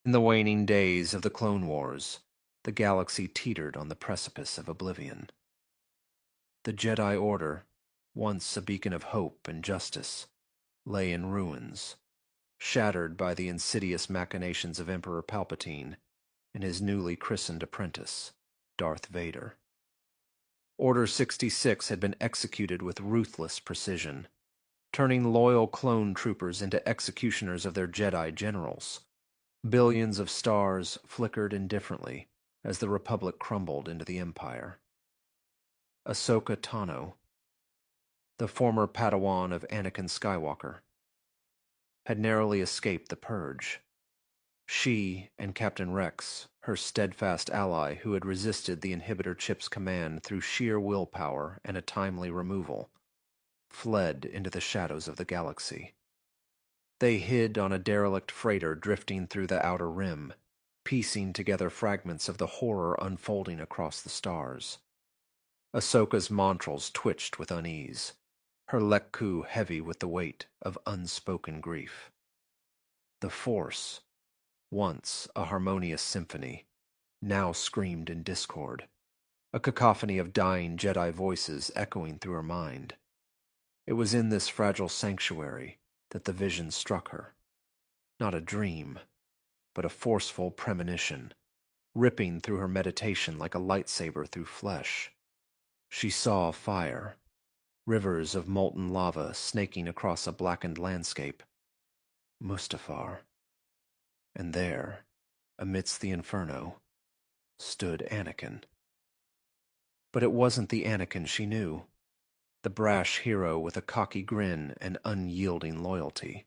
In the waning days of the Clone Wars, the galaxy teetered on the precipice of oblivion. The Jedi Order, once a beacon of hope and justice, lay in ruins, shattered by the insidious machinations of Emperor Palpatine and his newly christened apprentice, Darth Vader. Order 66 had been executed with ruthless precision, turning loyal clone troopers into executioners of their Jedi generals. Billions of stars flickered indifferently as the Republic crumbled into the Empire. Ahsoka Tano, the former Padawan of Anakin Skywalker, had narrowly escaped the Purge. She and Captain Rex, her steadfast ally who had resisted the inhibitor chip's command through sheer willpower and a timely removal, fled into the shadows of the galaxy. They hid on a derelict freighter drifting through the outer rim, piecing together fragments of the horror unfolding across the stars. Ahsoka's montrals twitched with unease, her lekku heavy with the weight of unspoken grief. The Force, once a harmonious symphony, now screamed in discord, a cacophony of dying Jedi voices echoing through her mind. It was in this fragile sanctuary that the vision struck her. Not a dream, but a forceful premonition, ripping through her meditation like a lightsaber through flesh. She saw fire, rivers of molten lava snaking across a blackened landscape. Mustafar. And there, amidst the inferno, stood Anakin. But it wasn't the Anakin she knew, the brash hero with a cocky grin and unyielding loyalty.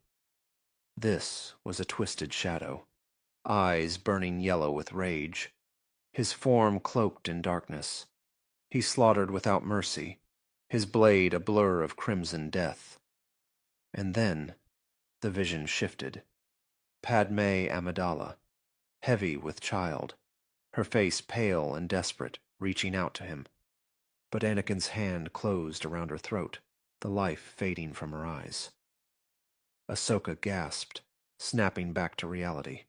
This was a twisted shadow, eyes burning yellow with rage, his form cloaked in darkness. He slaughtered without mercy, his blade a blur of crimson death. And then the vision shifted. Padmé Amidala, heavy with child, her face pale and desperate, reaching out to him. But Anakin's hand closed around her throat, the life fading from her eyes. Ahsoka gasped, snapping back to reality.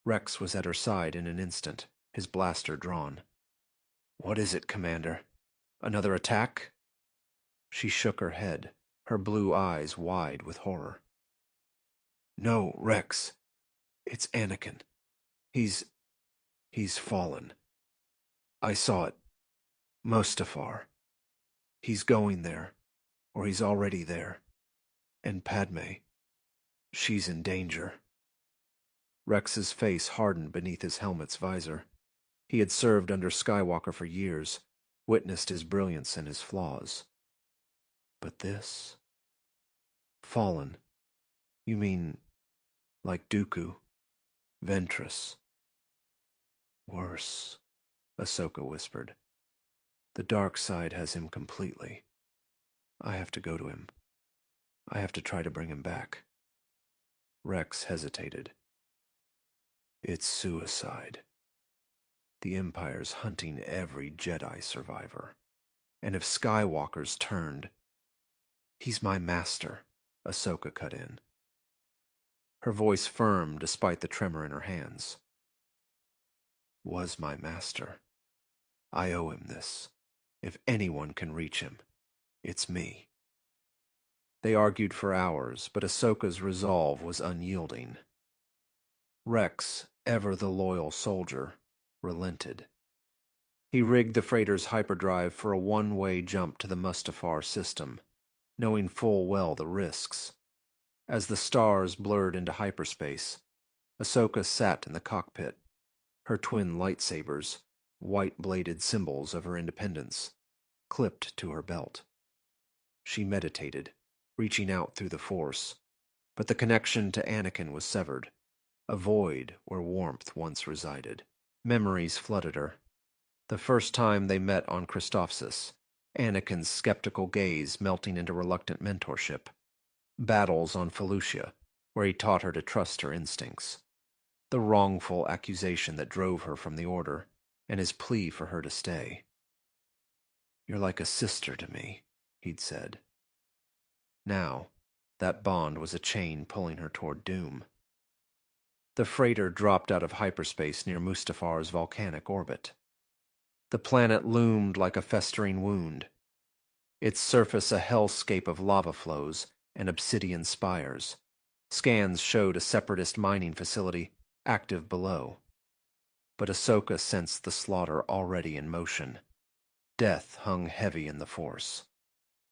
Rex was at her side in an instant, his blaster drawn. "What is it, Commander? Another attack?" She shook her head, her blue eyes wide with horror. "No, Rex. It's Anakin. He's fallen. I saw it. Mustafar. He's going there, or he's already there. And Padmé, she's in danger." Rex's face hardened beneath his helmet's visor. He had served under Skywalker for years, witnessed his brilliance and his flaws. But this? Fallen? You mean like Dooku? Ventress? Worse, Ahsoka whispered. The dark side has him completely. I have to go to him. I have to try to bring him back. Rex hesitated. It's suicide. The Empire's hunting every Jedi survivor. And if Skywalker's turned... He's my master, Ahsoka cut in. Her voice firm despite the tremor in her hands. Was my master. I owe him this. If anyone can reach him, it's me. They argued for hours, but Ahsoka's resolve was unyielding. Rex, ever the loyal soldier, relented. He rigged the freighter's hyperdrive for a one-way jump to the Mustafar system, knowing full well the risks. As the stars blurred into hyperspace, Ahsoka sat in the cockpit, her twin lightsabers, white-bladed symbols of her independence, clipped to her belt. She meditated, reaching out through the Force, but the connection to Anakin was severed, a void where warmth once resided. Memories flooded her. The first time they met on Christophsis, Anakin's skeptical gaze melting into reluctant mentorship. Battles on Felucia, where he taught her to trust her instincts. The wrongful accusation that drove her from the Order, and his plea for her to stay. "You're like a sister to me," he'd said. Now, that bond was a chain pulling her toward doom. The freighter dropped out of hyperspace near Mustafar's volcanic orbit. The planet loomed like a festering wound, its surface a hellscape of lava flows and obsidian spires. Scans showed a separatist mining facility active below. But Ahsoka sensed the slaughter already in motion. Death hung heavy in the Force.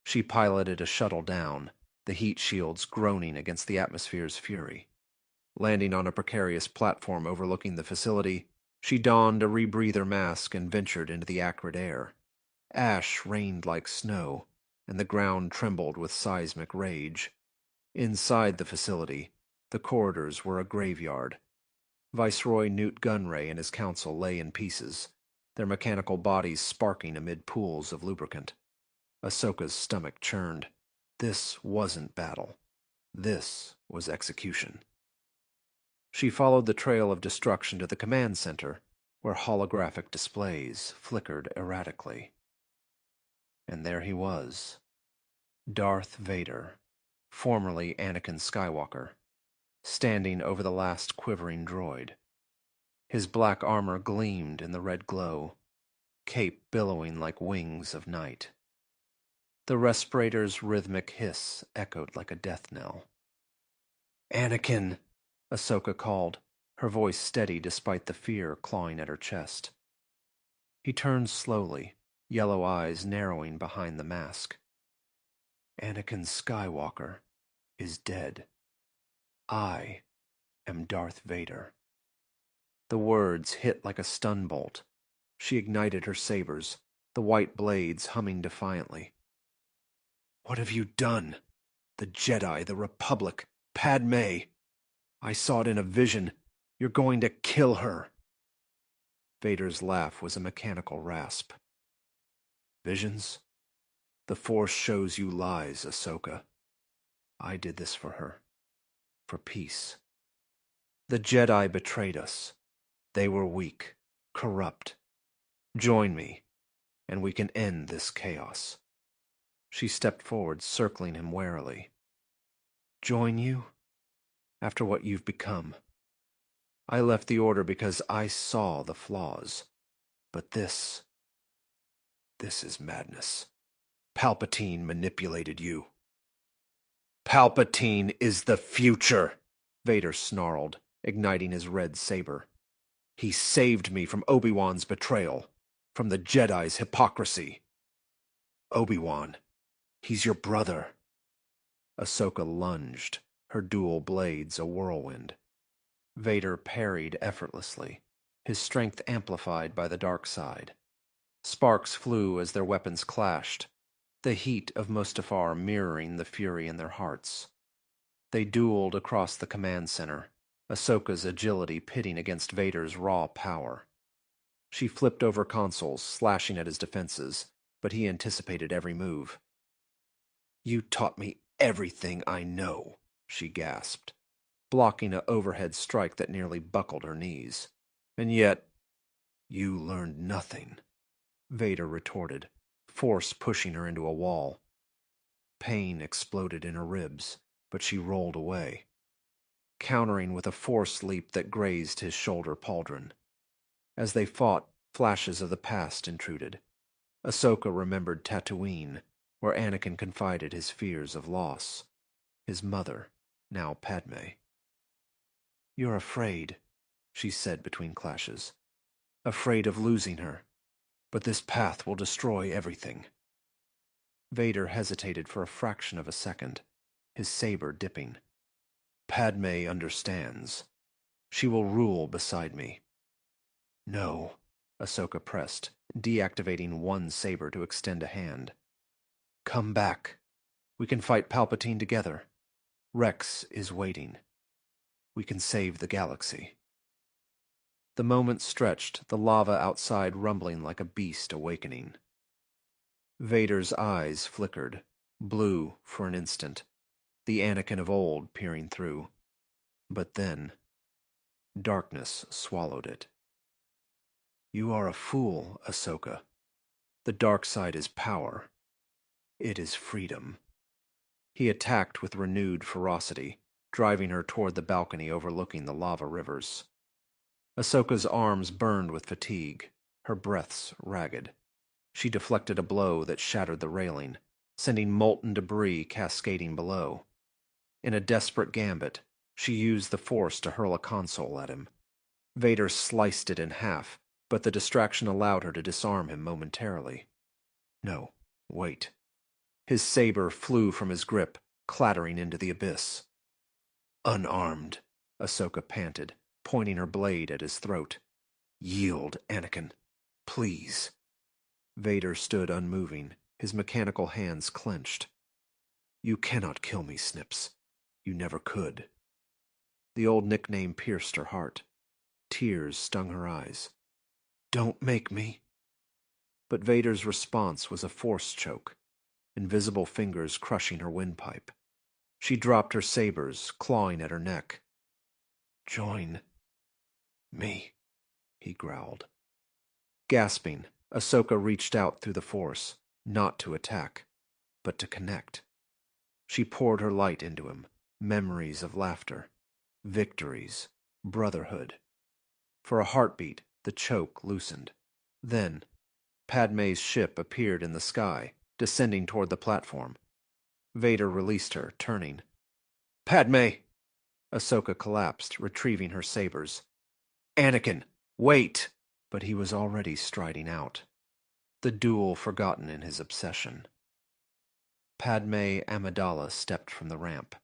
She piloted a shuttle down, the heat shields groaning against the atmosphere's fury. Landing on a precarious platform overlooking the facility, she donned a rebreather mask and ventured into the acrid air. Ash rained like snow, and the ground trembled with seismic rage. Inside the facility, the corridors were a graveyard. Viceroy Newt Gunray and his council lay in pieces, their mechanical bodies sparking amid pools of lubricant. Ahsoka's stomach churned. This wasn't battle. This was execution. She followed the trail of destruction to the command center, where holographic displays flickered erratically. And there he was, Darth Vader, formerly Anakin Skywalker, standing over the last quivering droid. His black armor gleamed in the red glow, cape billowing like wings of night. The respirator's rhythmic hiss echoed like a death knell. "Anakin!" Ahsoka called, her voice steady despite the fear clawing at her chest. He turned slowly, yellow eyes narrowing behind the mask. "Anakin Skywalker is dead. I am Darth Vader." The words hit like a stun bolt. She ignited her sabers, the white blades humming defiantly. "What have you done? The Jedi, the Republic, Padmé. I saw it in a vision. You're going to kill her." Vader's laugh was a mechanical rasp. "Visions? The Force shows you lies, Ahsoka. I did this for her. For peace. The Jedi betrayed us. They were weak, corrupt. Join me, and we can end this chaos." She stepped forward, circling him warily. "Join you? After what you've become. I left the Order because I saw the flaws. But this is madness. Palpatine manipulated you." "Palpatine is the future," Vader snarled, igniting his red saber. "He saved me from Obi-Wan's betrayal, from the Jedi's hypocrisy." "Obi-Wan, he's your brother." Ahsoka lunged, her dual blades a whirlwind. Vader parried effortlessly, his strength amplified by the dark side. Sparks flew as their weapons clashed, the heat of Mustafar mirroring the fury in their hearts. They dueled across the command center, Ahsoka's agility pitting against Vader's raw power. She flipped over consoles, slashing at his defenses, but he anticipated every move. "You taught me everything I know," she gasped, blocking an overhead strike that nearly buckled her knees. "And yet, you learned nothing," Vader retorted, force pushing her into a wall. Pain exploded in her ribs, but she rolled away, countering with a force leap that grazed his shoulder pauldron. As they fought, flashes of the past intruded. Ahsoka remembered Tatooine, where Anakin confided his fears of loss. His mother, now Padmé. "You're afraid," she said between clashes. "Afraid of losing her. But this path will destroy everything." Vader hesitated for a fraction of a second, his saber dipping. "Padmé understands. She will rule beside me." "No," Ahsoka pressed, deactivating one saber to extend a hand. "Come back. We can fight Palpatine together. Rex is waiting. We can save the galaxy." The moment stretched, the lava outside rumbling like a beast awakening. Vader's eyes flickered, blue for an instant, the Anakin of old peering through. But then, darkness swallowed it. "You are a fool, Ahsoka. The dark side is power. It is freedom." He attacked with renewed ferocity, driving her toward the balcony overlooking the lava rivers. Ahsoka's arms burned with fatigue, her breaths ragged. She deflected a blow that shattered the railing, sending molten debris cascading below. In a desperate gambit, she used the Force to hurl a console at him. Vader sliced it in half, but the distraction allowed her to disarm him momentarily. No, wait. His saber flew from his grip, clattering into the abyss. Unarmed, Ahsoka panted, pointing her blade at his throat. Yield, Anakin. Please. Vader stood unmoving, his mechanical hands clenched. You cannot kill me, Snips. You never could. The old nickname pierced her heart. Tears stung her eyes. Don't make me. But Vader's response was a force choke, invisible fingers crushing her windpipe. She dropped her sabers, clawing at her neck. Join me, he growled. Gasping, Ahsoka reached out through the Force, not to attack, but to connect. She poured her light into him, memories of laughter, victories, brotherhood. For a heartbeat, the choke loosened. Then, Padmé's ship appeared in the sky, descending toward the platform. Vader released her, turning. Padmé! Ahsoka collapsed, retrieving her sabers. Anakin, wait! But he was already striding out. The duel forgotten in his obsession. Padmé Amidala stepped from the ramp,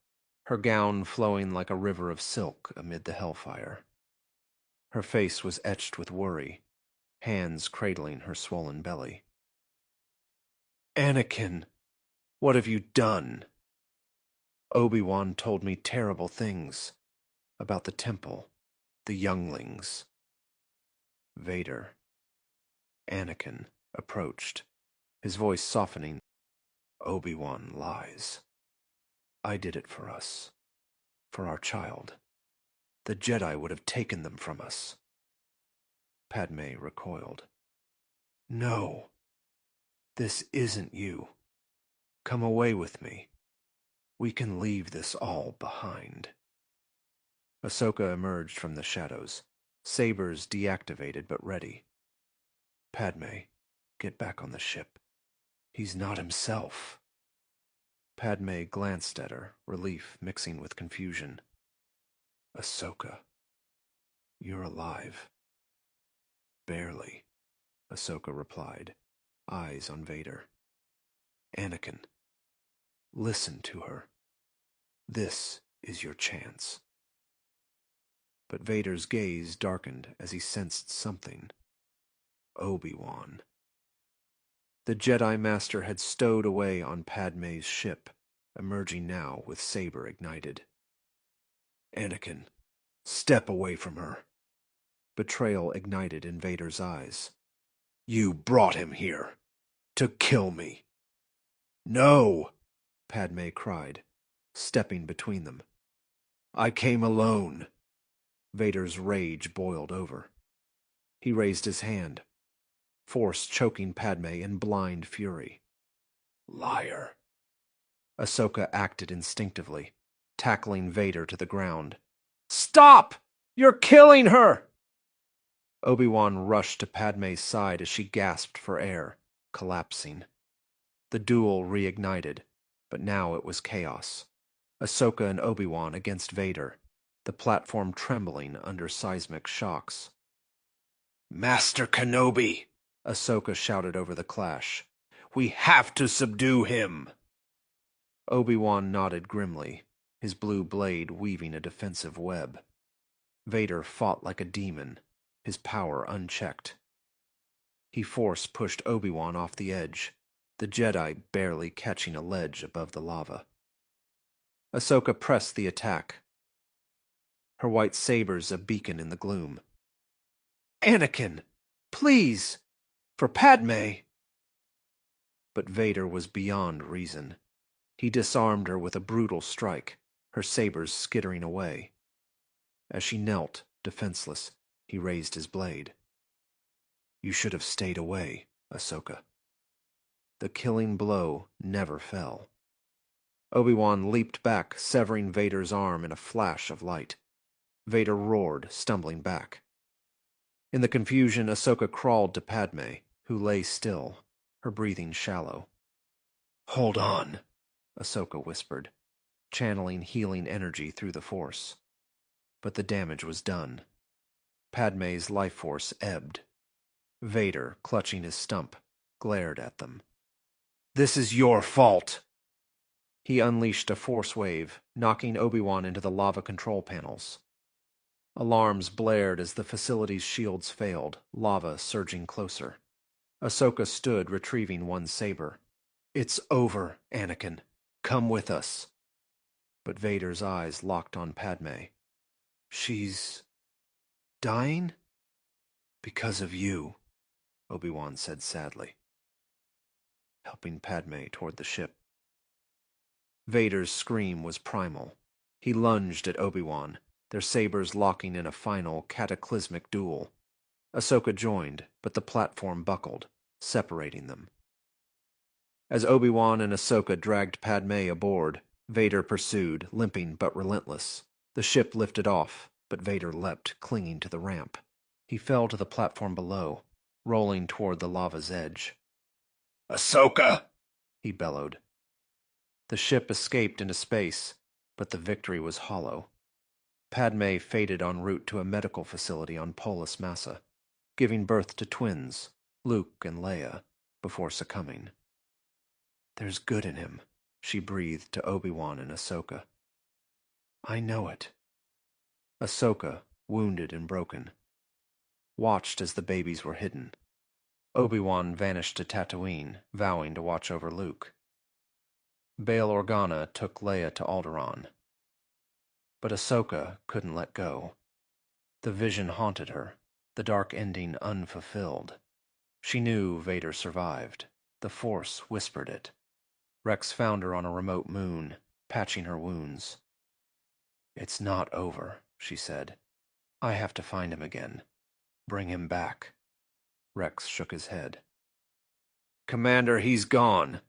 her gown flowing like a river of silk amid the hellfire. Her face was etched with worry, hands cradling her swollen belly. Anakin, what have you done? Obi-Wan told me terrible things about the temple, the younglings. Vader. Anakin approached, his voice softening. Obi-Wan lies. I did it for us, for our child. The Jedi would have taken them from us. Padmé recoiled. No, this isn't you. Come away with me. We can leave this all behind. Ahsoka emerged from the shadows, sabers deactivated but ready. Padmé, get back on the ship. He's not himself. Padmé glanced at her, relief mixing with confusion. Ahsoka, you're alive. Barely, Ahsoka replied, eyes on Vader. Anakin, listen to her. This is your chance. But Vader's gaze darkened as he sensed something. Obi-Wan. The Jedi Master had stowed away on Padmé's ship, emerging now with saber ignited. Anakin, step away from her. Betrayal ignited in Vader's eyes. You brought him here to kill me. No, Padmé cried, stepping between them. I came alone. Vader's rage boiled over. He raised his hand, Force choking Padmé in blind fury. Liar. Ahsoka acted instinctively, tackling Vader to the ground. Stop! You're killing her! Obi-Wan rushed to Padmé's side as she gasped for air, collapsing. The duel reignited, but now it was chaos. Ahsoka and Obi-Wan against Vader, the platform trembling under seismic shocks. Master Kenobi! Ahsoka shouted over the clash. We have to subdue him! Obi-Wan nodded grimly, his blue blade weaving a defensive web. Vader fought like a demon, his power unchecked. He force-pushed Obi-Wan off the edge, the Jedi barely catching a ledge above the lava. Ahsoka pressed the attack, her white sabers a beacon in the gloom. Anakin! Please! For Padmé! But Vader was beyond reason. He disarmed her with a brutal strike, her sabers skittering away. As she knelt, defenseless, he raised his blade. You should have stayed away, Ahsoka. The killing blow never fell. Obi-Wan leaped back, severing Vader's arm in a flash of light. Vader roared, stumbling back. In the confusion, Ahsoka crawled to Padme, who lay still, her breathing shallow. "Hold on," Ahsoka whispered, channeling healing energy through the Force. But the damage was done. Padme's life force ebbed. Vader, clutching his stump, glared at them. "This is your fault!" He unleashed a force wave, knocking Obi-Wan into the lava control panels. Alarms blared as the facility's shields failed, lava surging closer. Ahsoka stood, retrieving one saber. "It's over, Anakin. Come with us." But Vader's eyes locked on Padme. "She's dying?" "Because of you," Obi-Wan said sadly, helping Padme toward the ship. Vader's scream was primal. He lunged at Obi-Wan, their sabers locking in a final, cataclysmic duel. Ahsoka joined, but the platform buckled, separating them. As Obi-Wan and Ahsoka dragged Padme aboard, Vader pursued, limping but relentless. The ship lifted off, but Vader leapt, clinging to the ramp. He fell to the platform below, rolling toward the lava's edge. "Ahsoka!" he bellowed. The ship escaped into space, but the victory was hollow. Padme faded en route to a medical facility on Polis Massa, giving birth to twins, Luke and Leia, before succumbing. "There's good in him," she breathed to Obi-Wan and Ahsoka. "I know it." Ahsoka, wounded and broken, watched as the babies were hidden. Obi-Wan vanished to Tatooine, vowing to watch over Luke. Bail Organa took Leia to Alderaan. But Ahsoka couldn't let go. The vision haunted her, the dark ending unfulfilled. She knew Vader survived. The Force whispered it. Rex found her on a remote moon, patching her wounds. "It's not over," she said. "I have to find him again. Bring him back." Rex shook his head. "Commander, he's gone.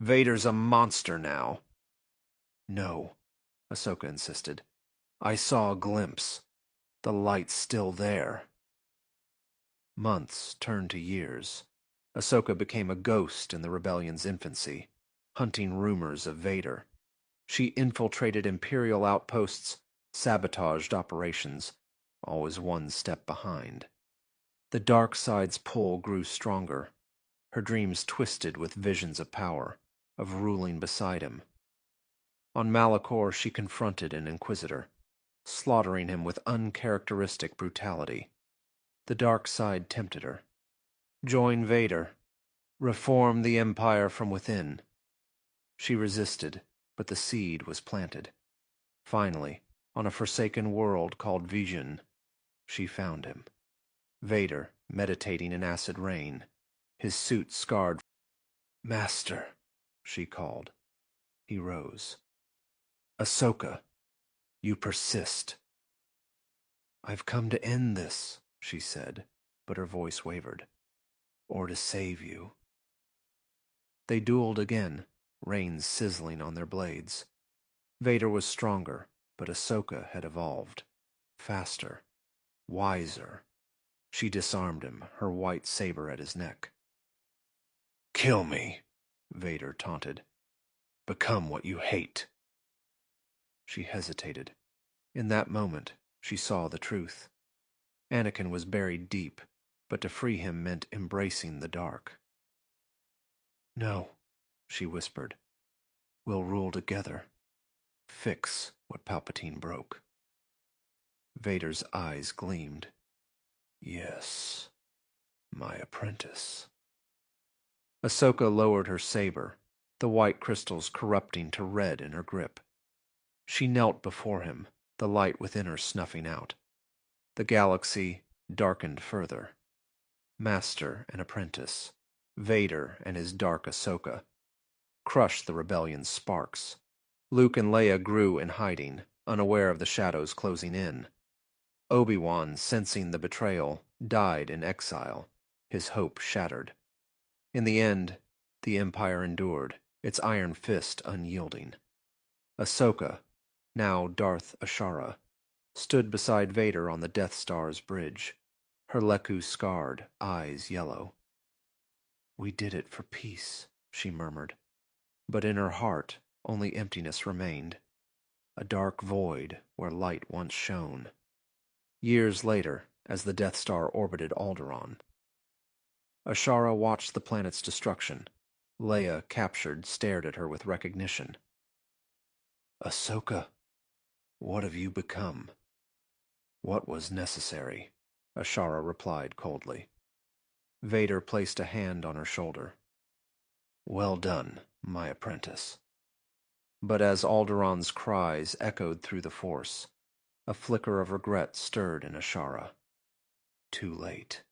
Vader's a monster now." "No," Ahsoka insisted. "I saw a glimpse. The light's still there." Months turned to years. Ahsoka became a ghost in the rebellion's infancy, hunting rumors of Vader. She infiltrated Imperial outposts, sabotaged operations, always one step behind. The dark side's pull grew stronger. Her dreams twisted with visions of power, of ruling beside him. On Malachor she confronted an Inquisitor, slaughtering him with uncharacteristic brutality. The dark side tempted her. Join Vader. Reform the Empire from within. She resisted, but the seed was planted. Finally, on a forsaken world called Vision, she found him. Vader, meditating in acid rain, his suit scarred. "Master," she called. He rose. "Ahsoka, you persist." "I've come to end this," she said, but her voice wavered. "Or to save you." They dueled again, reins sizzling on their blades. Vader was stronger, but Ahsoka had evolved. Faster. Wiser. She disarmed him, her white saber at his neck. "Kill me," Vader taunted. "Become what you hate." She hesitated. In that moment, she saw the truth. Anakin was buried deep, but to free him meant embracing the dark. "No," she whispered. "We'll rule together. Fix what Palpatine broke." Vader's eyes gleamed. "Yes, my apprentice." Ahsoka lowered her saber, the white crystals corrupting to red in her grip. She knelt before him, the light within her snuffing out. The galaxy darkened further. Master and apprentice, Vader and his dark Ahsoka, crushed the rebellion's sparks. Luke and Leia grew in hiding, unaware of the shadows closing in. Obi-Wan, sensing the betrayal, died in exile, his hope shattered. In the end, the Empire endured, its iron fist unyielding. Ahsoka, now Darth Ashara, stood beside Vader on the Death Star's bridge, her leku scarred, eyes yellow. "We did it for peace," she murmured, but in her heart only emptiness remained, a dark void where light once shone. Years later, as the Death Star orbited Alderaan, Ashara watched the planet's destruction. Leia, captured, stared at her with recognition. "Ahsoka, what have you become?" "What was necessary," Ashara replied coldly. Vader placed a hand on her shoulder. "Well done, my apprentice." But as Alderaan's cries echoed through the Force, a flicker of regret stirred in Ashara. Too late.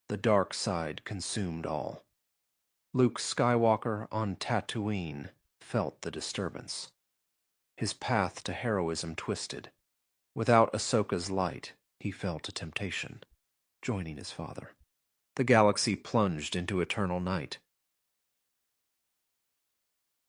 The dark side consumed all. Luke Skywalker on Tatooine felt the disturbance. His path to heroism twisted. Without Ahsoka's light, he fell to temptation, joining his father. The galaxy plunged into eternal night.